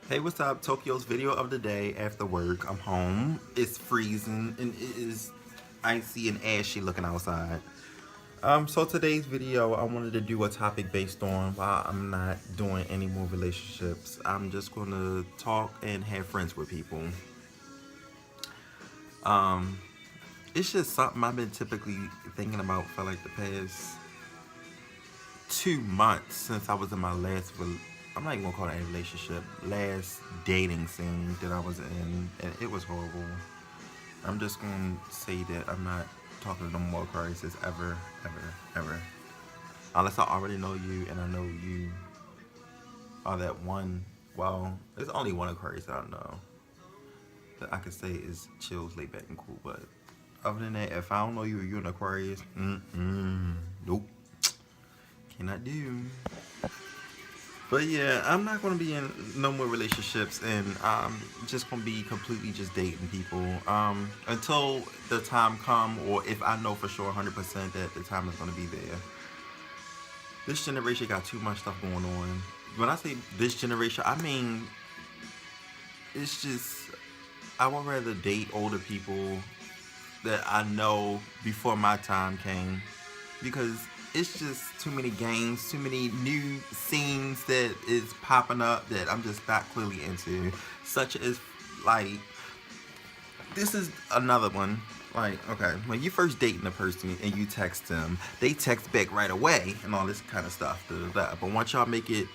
Hey, what's up? Tokyo's video of the day after work. I'm home. It's freezing and it is icy and ashy looking outside. So today's video, I wanted to do a topic based on why I'm not doing any more relationships. I'm just gonna talk and have friends with people. Um, it's just something I've been typically thinking about for like the past 2 months since I was in my I'm not even gonna call it a relationship, last dating scene that I was in, and it was horrible. I'm just gonna say that I'm not talking to no more Aquarius ever, ever, ever. Unless I already know you and I know you are that one. Well, there's only one Aquarius that I know that I could say is chills, laid back, and cool. But other than that, if I don't know you or you're an Aquarius, nope, cannot do. But yeah, I'm not gonna be in no more relationships, and I'm just gonna be completely just dating people until the time come, or if I know for sure 100% that the time is gonna be there. This generation got too much stuff going on. When I say this generation, I mean it's just I would rather date older people that I know before my time came, because it's just too many games, too many new scenes that is popping up that I'm just not clearly into. Such as, like, this is another one. Like, okay, when you first dating a person and you text them, they text back right away and all this kind of stuff. Da, da, da. But once y'all make it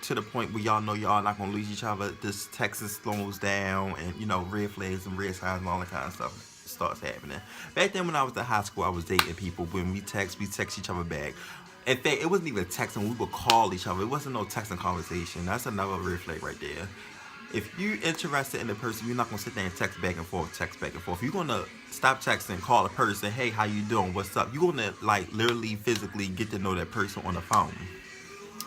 to the point where y'all know y'all not gonna lose each other, this texting slows down, and red flags and red signs and all that kind of stuff starts happening. Back then when I was in high school, I was dating people. When we text each other back. In fact, it wasn't even texting. We would call each other. It wasn't no texting conversation. That's another red flag right there. If you're interested in the person, you're not gonna sit there and text back and forth, text back and forth. You're gonna stop texting, call a person, hey, how you doing? What's up? You're gonna like literally physically get to know that person on the phone.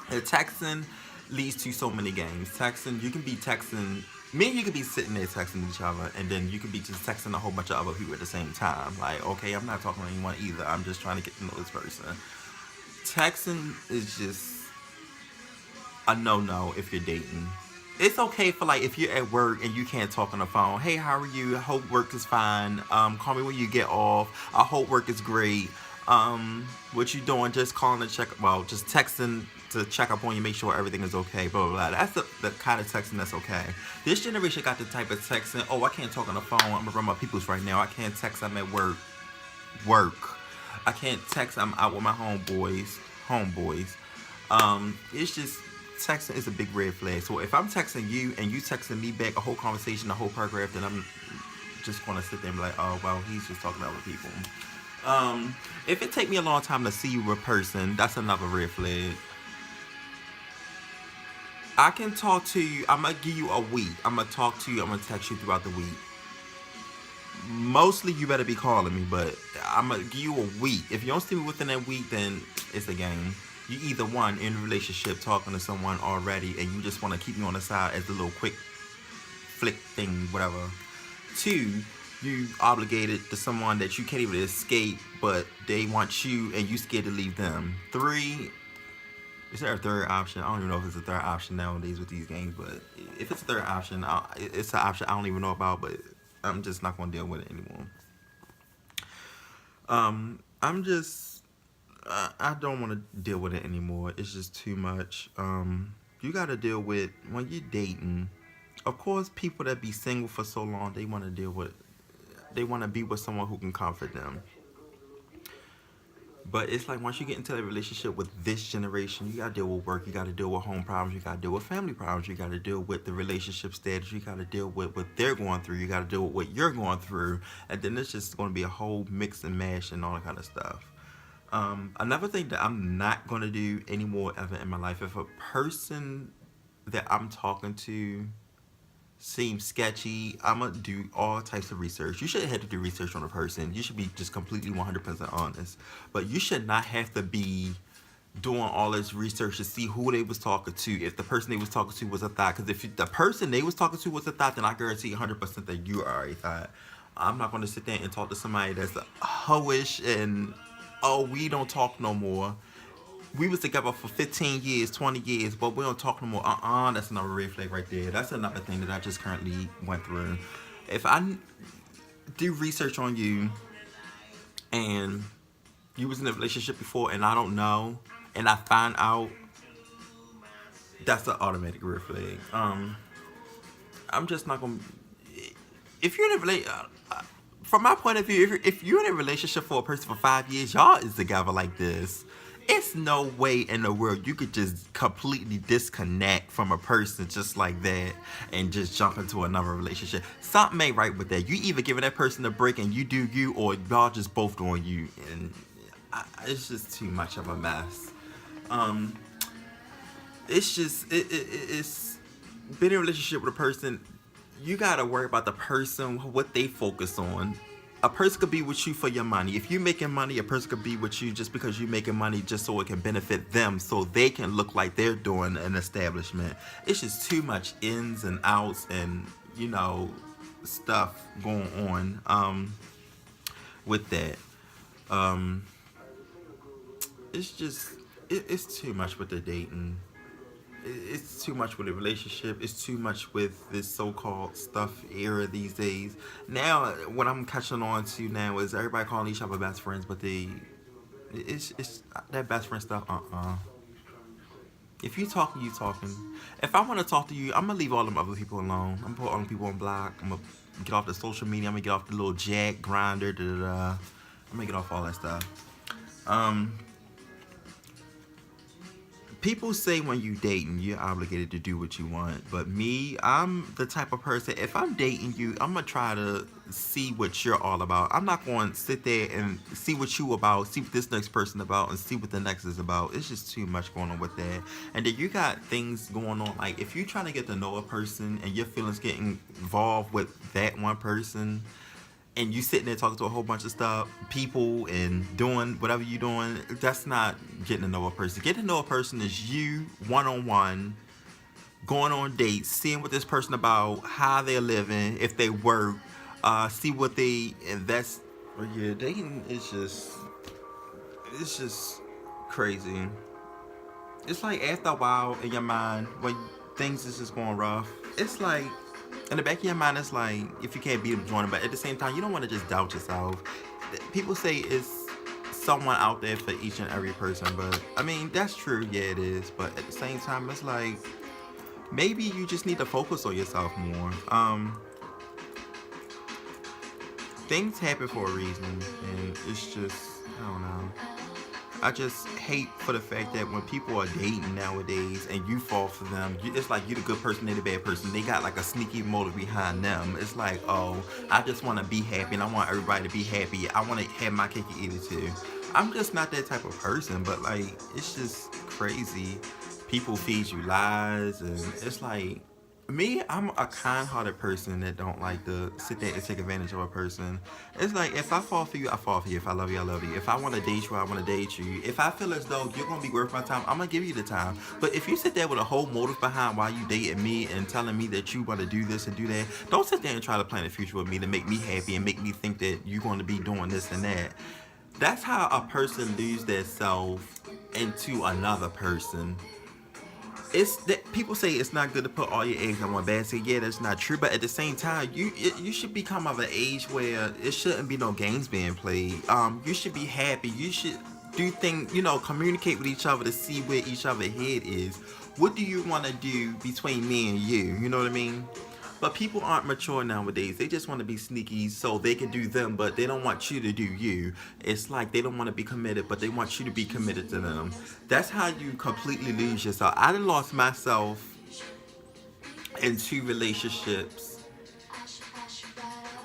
And texting leads to so many games. Texting, you can be texting. Me and you could be sitting there texting each other, and then you could be just texting a whole bunch of other people at the same time. Like, okay, I'm not talking to anyone either. I'm just trying to get to know this person. Texting is just a no-no if you're dating. It's okay for like if you're at work and you can't talk on the phone. Hey, how are you? I hope work is fine. Call me when you get off. I hope work is great. What you doing? Just calling to check. Well, just texting to check up on you, make sure everything is okay. Blah blah blah. That's the kind of texting that's okay. This generation got the type of texting. Oh, I can't talk on the phone. I'm gonna run my peoples right now. I can't text. I'm at work. Work. I can't text. I'm out with my homeboys. Homeboys. It's just texting is a big red flag. So if I'm texting you and you texting me back a whole conversation, a whole paragraph, then I'm just gonna sit there and be like, oh well, he's just talking to other people. If it take me a long time to see you in person, that's another red flag. I can talk to you. I'm gonna give you a week. I'm gonna talk to you. I'm gonna text you throughout the week. Mostly, you better be calling me, but I'm gonna give you a week. If you don't see me within that week, then it's a game. You either one in a relationship talking to someone already, and you just want to keep me on the side as a little quick flick thing, whatever. Two, you obligated to someone that you can't even escape, but they want you, and you scared to leave them. Three, is there a third option? I don't even know if it's a third option nowadays with these games, but if it's a third option, it's an option I don't even know about, but I'm just not going to deal with it anymore. I'm just, I don't want to deal with it anymore. It's just too much. You got to deal with, when you're dating, of course, people that be single for so long, they want to deal with, they want to be with someone who can comfort them. But it's like once you get into a relationship with this generation, you gotta deal with work, you gotta deal with home problems, you gotta deal with family problems, you gotta deal with the relationship status, you gotta deal with what they're going through, you gotta deal with what you're going through, and then it's just gonna be a whole mix and mash and all that kind of stuff. Another thing that I'm not gonna do anymore ever in my life, if a person that I'm talking to seems sketchy, I'm gonna do all types of research. You shouldn't have to do research on a person. You should be just completely 100% honest. But you should not have to be doing all this research to see who they was talking to. If the person they was talking to was a thought, because if the person they was talking to was a thought, then I guarantee 100% that you are a thought. I'm not gonna sit there and talk to somebody that's hoish and oh we don't talk no more. we was together for 15 years, 20 years, but we don't talk no more. That's another red flag right there. That's another thing that I just currently went through. If I do research on you and you was in a relationship before and I don't know and I find out, that's an automatic red flag. I'm just not gonna. If you're in a relationship, from my point of view, if you're in a relationship for a person for 5 years, y'all is together like this. It's no way in the world you could just completely disconnect from a person just like that and just jump into another relationship. Something ain't right with that. You either giving that person a break and you do you, or y'all just both doing you, and it's just too much of a mess. It's just it's being in a relationship with a person. You gotta worry about the person, what they focus on. A person could be with you for your money. If you're making money, a person could be with you just because you're making money, just so it can benefit them, so they can look like they're doing an establishment. It's just too much ins and outs and, stuff going on with that. It's just, it's too much with the dating. It's too much with a relationship. It's too much with this so-called stuff era these days. Now, what I'm catching on to now is everybody calling each other best friends, but it's that best friend stuff. If you talking, you talking. If I want to talk to you, I'm gonna leave all them other people alone. I'm gonna put all them people on block. I'm gonna get off the social media. I'm gonna get off the little Jack Grinder. I'm gonna get off all that stuff. People say when you dating, you're obligated to do what you want. But me, I'm the type of person, if I'm dating you, I'm going to try to see what you're all about. I'm not going to sit there and see what you about, see what this next person about, and see what the next is about. It's just too much going on with that. And then you got things going on, like if you're trying to get to know a person and your feelings getting involved with that one person, and you sitting there talking to a whole bunch of people and doing whatever you're doing, that's not getting to know a person. Getting to know a person is you, one-on-one, going on dates, seeing what this person about, how they're living, if they work, see what they invest. Yeah, dating is just crazy. It's like after a while in your mind, when things is just going rough, it's like, in the back of your mind, it's like, if you can't beat them, join them. But at the same time, you don't want to just doubt yourself. People say it's someone out there for each and every person. But, I mean, that's true. Yeah, it is. But at the same time, it's like, maybe you just need to focus on yourself more. Things happen for a reason. And it's just, I don't know. I just hate for the fact that when people are dating nowadays and you fall for them, it's like you're the good person, they're the bad person. They got like a sneaky motive behind them. It's like, oh, I just want to be happy and I want everybody to be happy. I want to have my cake and eat it too. I'm just not that type of person, but like, it's just crazy. People feed you lies, and it's like, me, I'm a kind-hearted person that don't like to sit there and take advantage of a person. It's like, if I fall for you, I fall for you. If I love you, I love you. If I want to date you, I want to date you. If I feel as though you're going to be worth my time, I'm going to give you the time. But if you sit there with a whole motive behind why you dating me and telling me that you want to do this and do that, don't sit there and try to plan a future with me to make me happy and make me think that you're going to be doing this and that. That's how a person loses their self into another person. It's that people say it's not good to put all your eggs in one basket. Yeah, that's not true. But at the same time, you should become of an age where it shouldn't be no games being played. You should be happy. You should do things, communicate with each other to see where each other's head is. What do you want to do between me and you? You know what I mean? But people aren't mature nowadays. They just want to be sneaky so they can do them, but they don't want you to do you. It's like they don't want to be committed, but they want you to be committed to them. That's how you completely lose yourself. I done lost myself in 2 relationships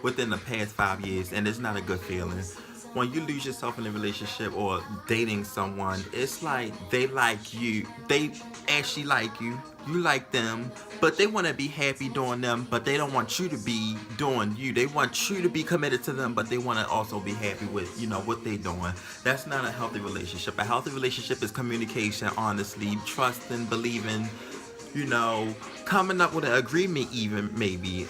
within the past 5 years, and it's not a good feeling. When you lose yourself in a relationship or dating someone, it's like they like you. They actually like you. You like them, but they want to be happy doing them, but they don't want you to be doing you. They want you to be committed to them, but they want to also be happy with, what they're doing. That's not a healthy relationship. A healthy relationship is communication, honestly, trusting, believing, coming up with an agreement even, maybe.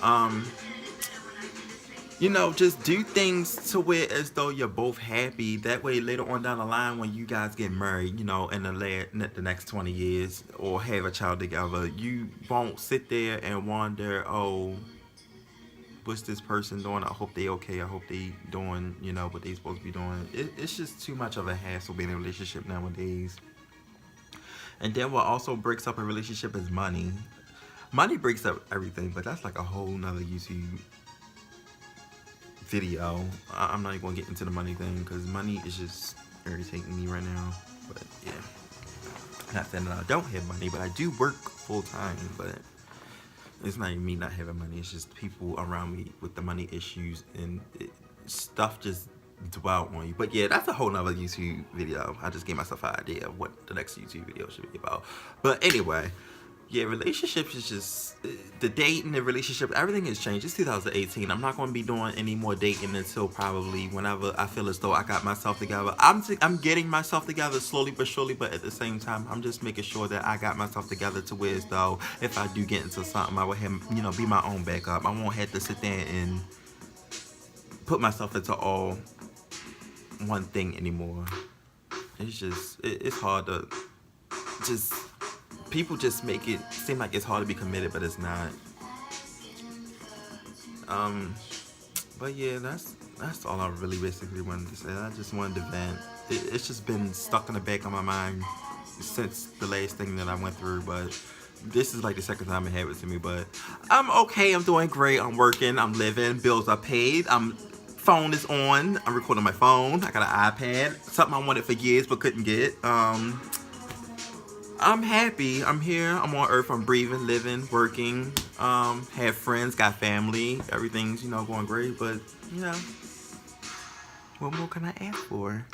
You know, just do things to where as though you're both happy. That way, later on down the line, when you guys get married, you know, in the next 20 years or have a child together, you won't sit there and wonder, oh, what's this person doing? I hope they okay. I hope they doing, you know, what they supposed to be doing. It's just too much of a hassle being in a relationship nowadays. And then what also breaks up a relationship is money. Money breaks up everything, but that's like a whole nother YouTube video. I'm not even gonna get into the money thing because money is just irritating me right now. But yeah, not saying that I don't have money, but I do work full time. But it's not even me not having money. It's just people around me with the money issues and stuff just dwell on you. But yeah, that's a whole nother YouTube video. I just gave myself an idea of what the next YouTube video should be about. But anyway, yeah, relationships is just the dating, the relationship, everything has changed. It's 2018. I'm not going to be doing any more dating until probably whenever I feel as though I got myself together. I'm getting myself together slowly but surely, but at the same time, I'm just making sure that I got myself together to where as though if I do get into something, I would have, you know, be my own backup. I won't have to sit there and put myself into all one thing anymore. It's just, it's hard to just, people just make it seem like it's hard to be committed, but it's not. But yeah, that's all I really basically wanted to say. I just wanted to vent. It's just been stuck in the back of my mind since the last thing that I went through, but this is like the second time it happened to me. But I'm okay, I'm doing great, I'm working, I'm living, bills are paid, phone is on, I'm recording my phone, I got an iPad, something I wanted for years but couldn't get. I'm happy. I'm here. I'm on earth. I'm breathing, living, working. Have friends, got family. Everything's, you know, going great. But, you know, what more can I ask for?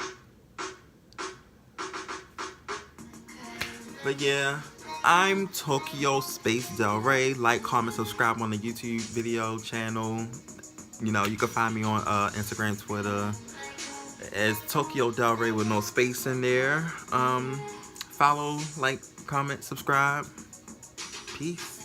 But yeah, I'm Tokyo Space Del Rey. Like, comment, subscribe on the YouTube video channel. You know, you can find me on Instagram, Twitter as Tokyo Del Rey with no space in there. Follow, like, comment, subscribe. Peace.